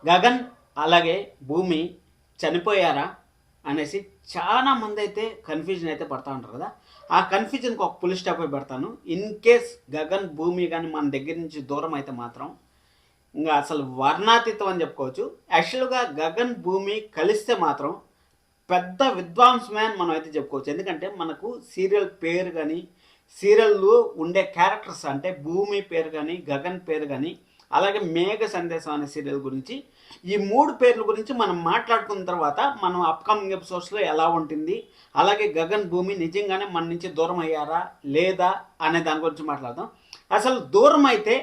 గగన్ అలాగే భూమి చనిపోయారా అనేసి చాలా మంది అయితే కన్ఫ్యూజన్ అయితే పడతా ఉంటారు కదా. ఆ కన్ఫ్యూజన్కి ఒక పులి స్టాప్ అయి పెడతాను. ఇన్ కేస్ గగన్ భూమి కానీ మన దగ్గర నుంచి దూరం అయితే మాత్రం ఇంకా అసలు వర్ణాతీతం అని చెప్పుకోవచ్చు. యాక్చువల్గా గగన్ భూమి కలిస్తే మాత్రం పెద్ద విద్వాంసమే అని మనం అయితే చెప్పుకోవచ్చు. ఎందుకంటే మనకు సీరియల్ పేరు కానీ సీరియల్లో ఉండే క్యారెక్టర్స్ అంటే భూమి పేరు కానీ గగన్ పేరు కానీ అలాగే మేఘ సందేశం అనే సీరియల్ గురించి ఈ మూడు పేర్ల గురించి మనం మాట్లాడుకున్న తర్వాత మనం అప్కమింగ్ ఎపిసోడ్స్లో ఎలా ఉంటుంది, అలాగే గగన్ భూమి నిజంగానే మన నుంచి దూరం అయ్యారా లేదా అనే దాని గురించి మాట్లాడదాం. అసలు దూరం అయితే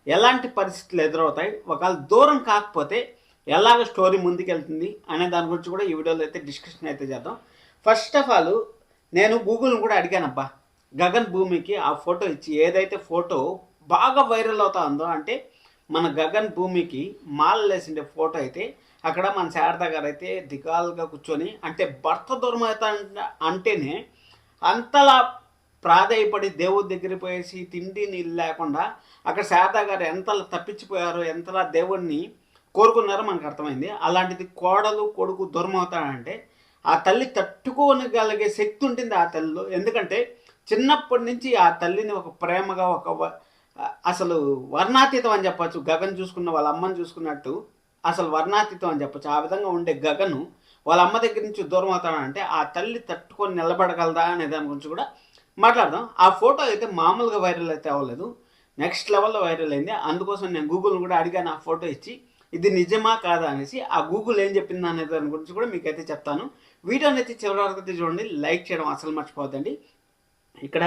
ఎలాంటి పరిస్థితులు ఎదురవుతాయి, ఒకవేళ దూరం కాకపోతే ఎలాగ స్టోరీ ముందుకెళ్తుంది అనే దాని గురించి కూడా ఈ వీడియోలో అయితే డిస్కషన్ అయితే చేద్దాం. ఫస్ట్ ఆఫ్ ఆల్ నేను గూగుల్ని కూడా అడిగానబ్బా, గగన్ భూమికి ఆ ఫోటో ఇచ్చి ఏదైతే ఫోటో బాగా వైరల్ అవుతా ఉందో అంటే మన గగన్ భూమికి మాల వేసిండే ఫోటో అయితే అక్కడ మన శారద గారు అయితే దిగాలుగా కూర్చొని అంటే భర్త దూరం అవుతా అంటేనే అంతలా ప్రాధాయపడి దేవుడి దగ్గరికి పోయేసి తిండి నీళ్ళు లేకుండా అక్కడ శారద గారు ఎంతలా తప్పించిపోయారో ఎంతలా దేవుడిని కోరుకున్నారో మనకు అర్థమైంది. అలాంటిది కోడలు కొడుకు దూరం అవుతాడంటే ఆ తల్లి తట్టుకోగలిగే శక్తి ఉంటుంది ఆ తల్లిలో. ఎందుకంటే చిన్నప్పటి నుంచి ఆ తల్లిని ఒక ప్రేమగా అసలు వర్ణాతీతం అని చెప్పచ్చు. గగన్ చూసుకున్న వాళ్ళ అమ్మని చూసుకున్నట్టు అసలు వర్ణాతీతం అని చెప్పచ్చు. ఆ విధంగా ఉండే గగను వాళ్ళ అమ్మ దగ్గర నుంచి దూరం అవుతాడంటే ఆ తల్లి తట్టుకొని నిలబడగలదా అనే దాని గురించి కూడా మాట్లాడదాం. ఆ ఫోటో అయితే మామూలుగా వైరల్ అయితే అవ్వలేదు, నెక్స్ట్ లెవెల్లో వైరల్ అయింది. అందుకోసం నేను గూగుల్ని కూడా అడిగాను ఆ ఫోటో ఇచ్చి ఇది నిజమా కాదా అనేసి. ఆ గూగుల్ ఏం చెప్పింది అనే దాని గురించి కూడా మీకైతే చెప్తాను. వీడియోని అయితే చివరి వరకు అయితే చూడండి, లైక్ చేయడం అసలు మర్చిపోద్దండి. ఇక్కడ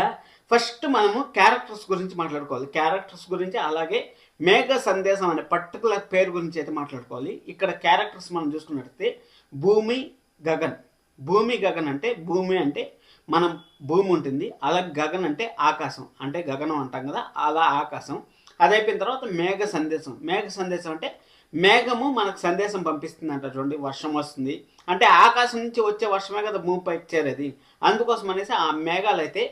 ఫస్ట్ మనము క్యారెక్టర్స్ గురించి మాట్లాడుకోవాలి. క్యారెక్టర్స్ గురించి అలాగే మేఘ సందేశం అనే పర్టికులర్ పేరు గురించి అయితే మాట్లాడుకోవాలి. ఇక్కడ క్యారెక్టర్స్ మనం చూసుకున్నట్టయితే భూమి గగన్. భూమి గగన్ అంటే భూమి అంటే మనం భూమి ఉంటుంది, అలాగే గగన్ అంటే ఆకాశం, అంటే గగనం అంటాం కదా అలా ఆకాశం. అది అయిపోయిన తర్వాత మేఘ సందేశం. మేఘ సందేశం అంటే మేఘము మనకు సందేశం పంపిస్తుంది అంట. చూడండి, వర్షం వస్తుంది అంటే ఆకాశం నుంచి వచ్చే వర్షమే కదా భూమిపైకి చేరేది. అందుకోసం అనేసి ఆ మేఘాలు అయితే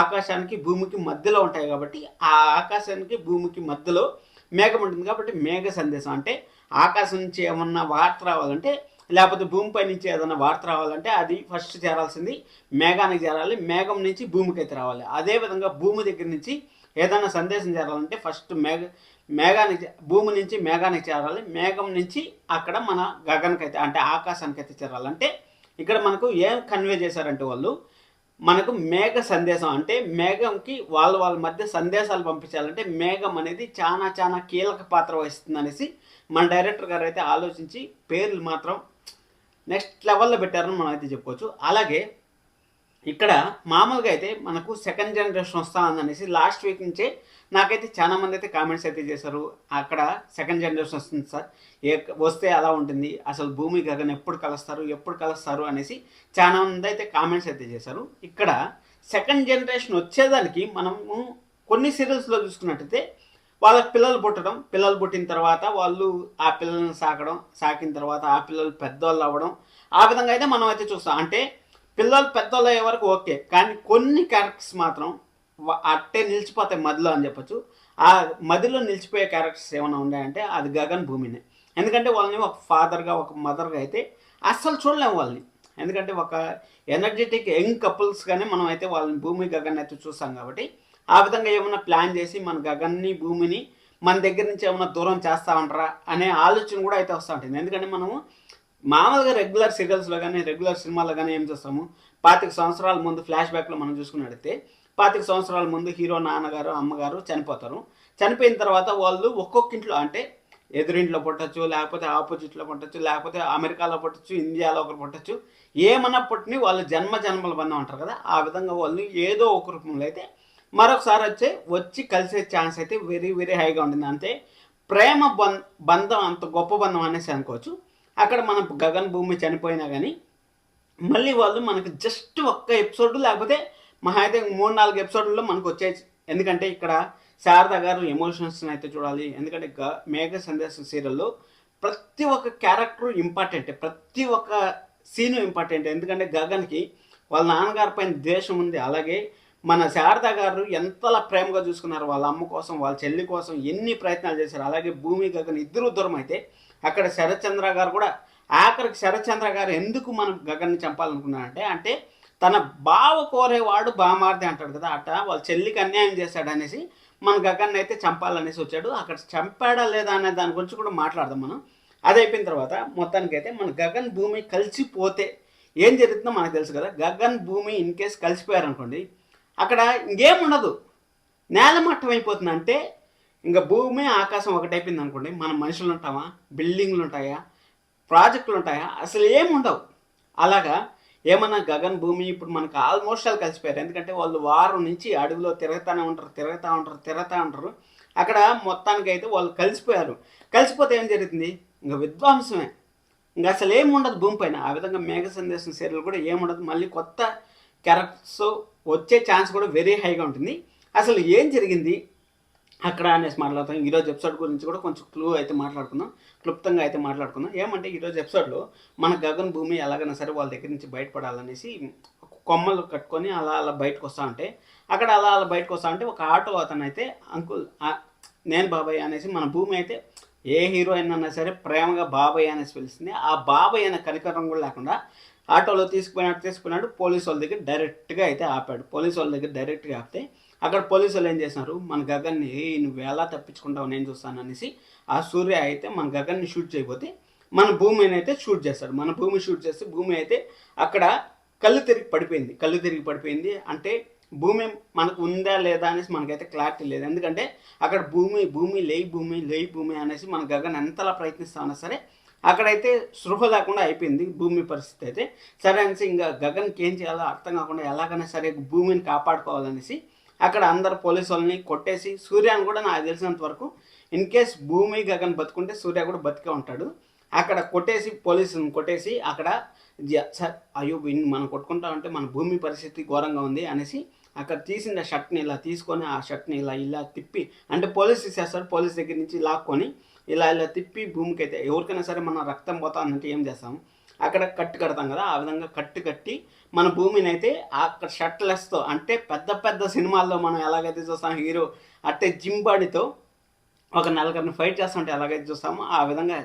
ఆకాశానికి భూమికి మధ్యలో ఉంటాయి కాబట్టి ఆ ఆకాశానికి భూమికి మధ్యలో మేఘం ఉంటుంది కాబట్టి మేఘ సందేశం అంటే ఆకాశం నుంచి ఏమన్నా వార్త రావాలంటే లేకపోతే భూమిపై నుంచి ఏదైనా వార్త రావాలంటే అది ఫస్ట్ చేరాల్సింది మేఘానికి చేరాలి, మేఘం నుంచి భూమికి అయితే రావాలి. అదేవిధంగా భూమి దగ్గర నుంచి ఏదైనా సందేశం చేరాలంటే ఫస్ట్ మేఘానికి భూమి నుంచి మేఘానికి చేరాలి, మేఘం నుంచి అక్కడ మన గగనకైతే అంటే ఆకాశానికి అయితే చేరాలంటే ఇక్కడ మనకు ఏం కన్వే చేశారంటే వాళ్ళు మనకు మేఘ సందేశం అంటే మేఘంకి వాళ్ళ మధ్య సందేశాలు పంపించాలంటే మేఘం అనేది చాలా చాలా కీలక పాత్ర వహిస్తుంది అనేసి మన డైరెక్టర్ గారు అయితే ఆలోచించి పేర్లు మాత్రం నెక్స్ట్ లెవెల్లో పెట్టారని మనం అయితే చెప్పుకోవచ్చు. అలాగే ఇక్కడ మామూలుగా అయితే మనకు సెకండ్ జనరేషన్ వస్తా ఉందనేసి లాస్ట్ వీక్ నుంచే నాకైతే చాలా మంది అయితే కామెంట్స్ అయితే చేశారు. అక్కడ సెకండ్ జనరేషన్ వస్తుంది సార్, వస్తే అలా ఉంటుంది, అసలు భూమి గగన్ ఎప్పుడు కలుస్తారు అనేసి చాలా మంది అయితే కామెంట్స్ అయితే చేశారు. ఇక్కడ సెకండ్ జనరేషన్ వచ్చేదానికి మనము కొన్ని సీరియల్స్లో చూసుకున్నట్టయితే వాళ్ళకి పిల్లలు పుట్టిన తర్వాత వాళ్ళు ఆ పిల్లల్ని సాకిన తర్వాత ఆ పిల్లలు పెద్దవాళ్ళు అవ్వడం, ఆ విధంగా అయితే మనం అయితే చూస్తాం. అంటే పిల్లలు పెద్దవాళ్ళు అయ్యే వరకు ఓకే, కానీ కొన్ని క్యారెక్టర్స్ మాత్రం అట్టే నిలిచిపోతాయి మధ్యలో అని చెప్పచ్చు. ఆ మధ్యలో నిలిచిపోయే క్యారెక్టర్స్ ఏమైనా ఉన్నాయంటే అది గగన్ భూమినే. ఎందుకంటే వాళ్ళని ఒక ఫాదర్గా ఒక మదర్గా అయితే అస్సలు చూడలేము వాళ్ళని. ఎందుకంటే ఒక ఎనర్జెటిక్ యంగ్ కపుల్స్గానే మనం అయితే వాళ్ళని భూమి గగన్ అయితే చూస్తాం కాబట్టి ఆ విధంగా ఏమైనా ప్లాన్ చేసి మన గగన్ని భూమిని మన దగ్గర నుంచి ఏమైనా దూరం చేస్తామంటారా అనే ఆలోచన కూడా అయితే వస్తూ ఉంటుంది. ఎందుకంటే మనము మామూలుగా రెగ్యులర్ సీరియల్స్లో కానీ రెగ్యులర్ సినిమాల్లో కానీ ఏం చూస్తాము, 25 సంవత్సరాల ముందు ఫ్లాష్ బ్యాక్లో మనం చూసుకున్నట్టయితే 25 సంవత్సరాల ముందు హీరో నాన్నగారు అమ్మగారు చనిపోతారు. చనిపోయిన తర్వాత వాళ్ళు ఒక్కొక్క ఇంట్లో అంటే ఎదురింట్లో పుట్టచ్చు, లేకపోతే ఆపోజిట్లో పుట్టచ్చు, లేకపోతే అమెరికాలో పుట్టచ్చు, ఇండియాలో ఒకరు పుట్టచ్చు, ఏమన్నా పుట్టిని వాళ్ళు జన్మల బంధం అంటారు కదా, ఆ విధంగా వాళ్ళు ఏదో ఒక రూపంలో అయితే మరొకసారి వచ్చి కలిసే ఛాన్స్ అయితే వెరీ వెరీ హైగా ఉంటుంది. అంతే ప్రేమ బంధం అంత గొప్ప బంధం అనేసి అనుకోవచ్చు. అక్కడ మన గగన్ భూమి చనిపోయినా కానీ మళ్ళీ వాళ్ళు మనకు జస్ట్ ఒక్క ఎపిసోడ్ లేకపోతే మహా అయితే 3-4 ఎపిసోడ్లలో మనకు వచ్చేసి. ఎందుకంటే ఇక్కడ శారద గారు ఎమోషన్స్ని అయితే చూడాలి. ఎందుకంటే మేఘ సందేశం సీరియల్లో ప్రతి ఒక్క క్యారెక్టర్ ఇంపార్టెంట్, ప్రతి ఒక్క సీను ఇంపార్టెంట్. ఎందుకంటే గగన్కి వాళ్ళ నాన్నగారి పైన ద్వేషం ఉంది, అలాగే మన శారద గారు ఎంతలా ప్రేమగా చూసుకున్నారు వాళ్ళ అమ్మ కోసం, వాళ్ళ చెల్లి కోసం ఎన్ని ప్రయత్నాలు చేశారు. అలాగే భూమి గగన్ ఇద్దరు దూరం అయితే అక్కడ శరత్ చంద్ర గారు కూడా ఆఖరికి శరత్ చంద్ర గారు ఎందుకు మనం గగన్ని చంపాలనుకున్నారంటే అంటే తన బావ కోరేవాడు బామార్ది అంటాడు కదా, అట వాళ్ళ చెల్లికి అన్యాయం చేశాడు అనేసి మన గగన్ అయితే చంపాలనేసి వచ్చాడు. అక్కడ చంపాడా లేదా అనే దాని గురించి కూడా మాట్లాడదాం మనం. అది అయిపోయిన తర్వాత మొత్తానికైతే మన గగన్ భూమి కలిసిపోతే ఏం జరుగుతుందో మనకు తెలుసు కదా. గగన్ భూమి ఇన్ కేసు కలిసిపోయారనుకోండి, అక్కడ ఇంకేం ఉండదు, నేలమట్టం అయిపోతుంది. అంటే ఇంకా భూమి ఆకాశం ఒకటైపోయింది అనుకోండి, మనం మనుషులు ఉంటామా, బిల్డింగ్లు ఉంటాయా, ప్రాజెక్టులు ఉంటాయా, అసలు ఏమి ఉండవు. అలాగా ఏమన్నా గగన్ భూమి ఇప్పుడు మనకు ఆల్మోస్ట్ వాళ్ళు కలిసిపోయారు. ఎందుకంటే వాళ్ళు వారం నుంచి అడవిలో తిరుగుతూనే ఉంటారు. అక్కడ మొత్తానికి అయితే వాళ్ళు కలిసిపోయారు. కలిసిపోతే ఏం జరుగుతుంది, ఇంకా విధ్వంసమే, ఇంకా అసలు ఏమి ఉండదు భూమి పైన. ఆ విధంగా మేఘ సందేశం సీరియల్ కూడా ఏముండదు. మళ్ళీ కొత్త క్యారెక్టర్స్ వచ్చే ఛాన్స్ కూడా వెరీ హైగా ఉంటుంది. అసలు ఏం జరిగింది అక్కడ అనేసి మాట్లాడుతాం. ఈరోజు ఎపిసోడ్ గురించి కూడా కొంచెం క్లుప్తంగా అయితే మాట్లాడుకుందాం. ఏమంటే ఈరోజు ఎపిసోడ్లో మన గగన్ భూమి ఎలాగైనా సరే వాళ్ళ దగ్గర నుంచి బయటపడాలనేసి కొమ్మలు కట్టుకొని అలా బయటకు వస్తూ ఉంటే, అక్కడ అలా బయటకు వస్తూ ఉంటే ఒక ఆటో అతను అయితే అంకుల్ నేను బాబాయ్ అనేసి మన భూమి అయితే ఏ హీరోయిన్ అన్నా సరే ప్రేమగా బాబాయ్ అనేసి పిలుస్తుంది. ఆ బాబాయ్ అనే కనికరం కూడా లేకుండా ఆటోలో తీసుకుపోయినాడు పోలీసు వాళ్ళ దగ్గర డైరెక్ట్గా అయితే ఆపాడు. పోలీసు వాళ్ళ దగ్గర డైరెక్ట్గా ఆపితే అక్కడ పోలీసు వాళ్ళు ఏం చేస్తున్నారు, మన గగన్ని నువ్వు ఎలా తప్పించుకుంటావు నేను చూస్తాను అనేసి ఆ సూర్య అయితే మన గగన్ని షూట్ చేయబోతే మన భూమిని అయితే షూట్ చేస్తాడు. మన భూమి షూట్ చేస్తే భూమి అయితే అక్కడ కళ్ళు తిరిగి పడిపోయింది. అంటే భూమి మనకు ఉందా లేదా అనేసి మనకైతే క్లారిటీ లేదు. ఎందుకంటే అక్కడ భూమి లేయి భూమి అనేసి మన గగన్ ఎంతలా ప్రయత్నిస్తామన్నా సరే అక్కడైతే స్పృహ లేకుండా అయిపోయింది భూమి పరిస్థితి అయితే. సరే అనేసి ఇంకా గగన్కి ఏం చేయాలో అర్థం కాకుండా ఎలాగైనా సరే భూమిని కాపాడుకోవాలనేసి అక్కడ అందరు పోలీసు వాళ్ళని కొట్టేసి సూర్యాన్ని కూడా నాకు తెలిసినంత వరకు ఇన్ కేస్ భూమి గగన్ బతుకుంటే సూర్య కూడా బతికే ఉంటాడు. అక్కడ పోలీసులను కొట్టేసి అక్కడ అయ్యో మనం కొట్టుకుంటామంటే మన భూమి పరిస్థితి ఘోరంగా ఉంది అనేసి అక్కడ తీసిన షర్ట్ని ఇలా తీసుకొని ఆ షర్ట్ని ఇలా తిప్పి, అంటే పోలీస్ తీసేస్తాడు, పోలీస్ దగ్గర నుంచి లాక్కొని ఇలా తిప్పి భూమికి అయితే ఎవరికైనా సరే మన రక్తం పోతానంటే ఏం చేస్తాం, అక్కడ కట్టు కడతాం కదా, ఆ విధంగా కట్టి మన భూమిని అయితే అక్కడ షర్ట్లెస్తో, అంటే పెద్ద సినిమాల్లో మనం ఎలాగైతే చూస్తాం హీరో అట్టే జిమ్ బాడీతో ఒక నలుగురిని ఫైట్ చేస్తుంటే ఎలాగైతే చూస్తామో ఆ విధంగా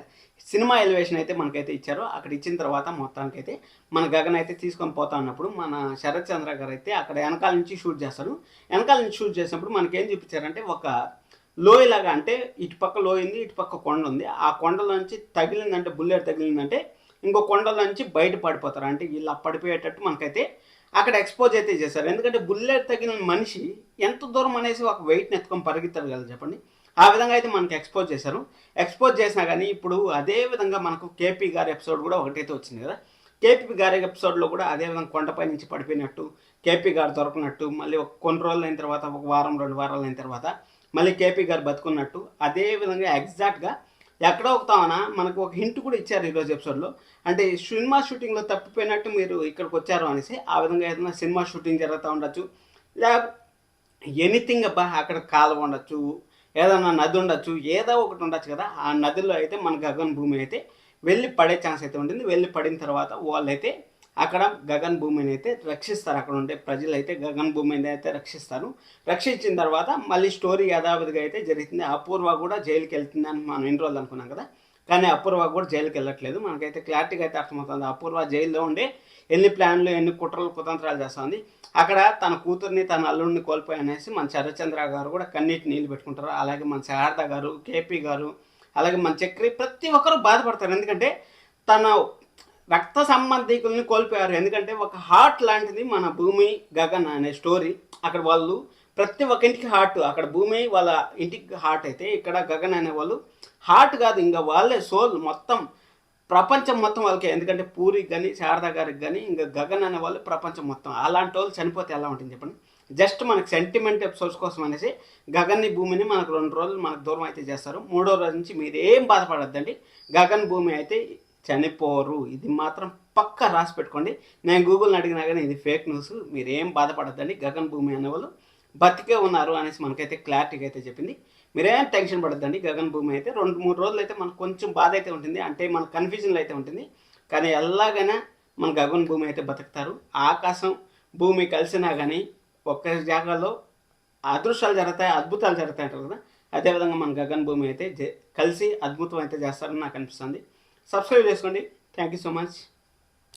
సినిమా ఎలివేషన్ అయితే మనకైతే ఇచ్చారో. అక్కడ ఇచ్చిన తర్వాత మొత్తానికైతే మన గగన్ అయితే తీసుకొని పోతా ఉన్నప్పుడు మన శరత్ చంద్ర గారు అయితే అక్కడ వెనకాల నుంచి షూట్ చేస్తారు. వెనకాల నుంచి షూట్ చేసినప్పుడు మనకేం చూపించారంటే ఒక లోయలాగా, అంటే ఇటు పక్క లోయ ఉంది, ఇటు పక్క కొండ ఉంది. ఆ కొండలో నుంచి తగిలిందంటే బుల్లెట్ తగిలిందంటే ఇంకో కొండలో నుంచి బయట పడిపోతారు. అంటే ఇలా పడిపోయేటట్టు మనకైతే అక్కడ ఎక్స్పోజ్ అయితే చేశారు. ఎందుకంటే బుల్లెట్ తగిలిన మనిషి ఎంత దూరం అనేసి ఒక వెయిట్ని ఎత్తుకొని పరిగెత్తారు కదా చెప్పండి. ఆ విధంగా అయితే మనకి ఎక్స్పోజ్ చేశారు. ఎక్స్పోజ్ చేసినా కానీ ఇప్పుడు అదే విధంగా మనకు కేపీ గారి ఎపిసోడ్ కూడా ఒకటైతే వచ్చింది కదా. కేపీ గారి ఎపిసోడ్లో కూడా అదేవిధంగా కొండపై నుంచి పడిపోయినట్టు, కేపీ గారు దొరకనట్టు, మళ్ళీ కొన్ని రోజులు అయిన తర్వాత ఒక వారం 2 వారాలు అయిన తర్వాత మళ్ళీ కేపీ గారు బతుకున్నట్టు, అదే విధంగా ఎగ్జాక్ట్గా ఎక్కడో ఒకతామన మనకు ఒక హింట్ కూడా ఇచ్చారు ఈరోజు ఎపిసోడ్లో. అంటే సినిమా షూటింగ్లో తప్పిపోయినట్టు మీరు ఇక్కడికి వచ్చారు అనేసి ఆ విధంగా ఏదైనా సినిమా షూటింగ్ జరుగుతూ ఉండొచ్చు, లేకపోతే ఎనీథింగ్ అబ్బా అక్కడ కాలువ ఉండొచ్చు, ఏదన్నా నది ఉండొచ్చు, ఏదో ఒకటి ఉండొచ్చు కదా. ఆ నదిలో అయితే మన గగన్ భూమి అయితే వెళ్ళి పడే ఛాన్స్ అయితే ఉంటుంది. వెళ్ళి పడిన తర్వాత వాళ్ళైతే అక్కడ గగన్ భూమిని అయితే రక్షిస్తారు. అక్కడ ఉండే ప్రజలు అయితే గగన్ భూమిని అయితే రక్షిస్తారు. రక్షించిన తర్వాత మళ్ళీ స్టోరీ యథావిధిగా అయితే జరుగుతుంది. అపూర్వ కూడా జైలుకి వెళ్తుంది అని మనం ఎన్ని రోజులు అనుకున్నాం కదా, కానీ అపూర్వ కూడా జైలుకి వెళ్ళట్లేదు. మనకైతే క్లారిటీగా అయితే అర్థమవుతుంది. అపూర్వ జైల్లో ఉండే ఎన్ని ప్లాన్లు ఎన్ని కుతంత్రాలు చేస్తుంది. అక్కడ తన కూతుర్ని తన అల్లుడిని కోల్పోయనేసి మన శరత్చంద్ర గారు కూడా కన్నీటి నీళ్ళు పెట్టుకుంటారు. అలాగే మన శారద గారు, కేపీ గారు, అలాగే మన చక్రి, ప్రతి ఒక్కరు బాధపడతారు. ఎందుకంటే తన రక్త సంబంధికుల్ని కోల్పోయారు. ఎందుకంటే ఒక హార్ట్ లాంటిది మన భూమి గగన్ అనే స్టోరీ. అక్కడ వాళ్ళు ప్రతి ఒక్క ఇంటికి హార్ట్, అక్కడ భూమి వాళ్ళ ఇంటికి హార్ట్ అయితే ఇక్కడ గగన్ అనే వాళ్ళు హార్ట్ కాదు, ఇంకా వాళ్ళే సోల్, మొత్తం ప్రపంచం మొత్తం వాళ్ళకి. ఎందుకంటే పూరికి కానీ శారద గారికి కానీ ఇంకా గగన్ అనే వాళ్ళు ప్రపంచం మొత్తం. అలాంటి వాళ్ళు చనిపోతే ఎలా ఉంటుంది చెప్పండి. జస్ట్ మనకి సెంటిమెంట్ ఎపిసోడ్స్ కోసం అనేసి గగన్ని భూమిని మనకు 2 రోజులు మనకు దూరం అయితే చేస్తారు. 3వ రోజు నుంచి మీరు ఏం బాధపడద్దండి, గగన్ భూమి అయితే చనిపోరు. ఇది మాత్రం పక్కా రాసి పెట్టుకోండి. నేను గూగుల్ని అడిగినా కానీ ఇది ఫేక్ న్యూస్, మీరు ఏం బాధపడద్దండి. గగన్ భూమి అనేవాళ్ళు బతికే ఉన్నారు అనేసి మనకైతే క్లారిటీగా అయితే చెప్పింది. మీరేం టెన్షన్ పడద్దండి. గగన్ భూమి అయితే 2-3 రోజులు అయితే మనకు కొంచెం బాధ అయితే ఉంటుంది, అంటే మన కన్ఫ్యూజన్లో అయితే ఉంటుంది. కానీ ఎలాగైనా మన గగన్ భూమి అయితే బతుకుతారు. ఆకాశం భూమి కలిసినా కానీ ఒక్క జాగాలో అదృష్టాలు జరుగుతాయి, అద్భుతాలు జరుగుతాయి అంటారు కదా, అదేవిధంగా మన గగన్ భూమి అయితే కలిసి అద్భుతం అయితే చేస్తారని నాకు అనిపిస్తుంది. సబ్స్క్రైబ్ చేసుకోండి. Thank you so much.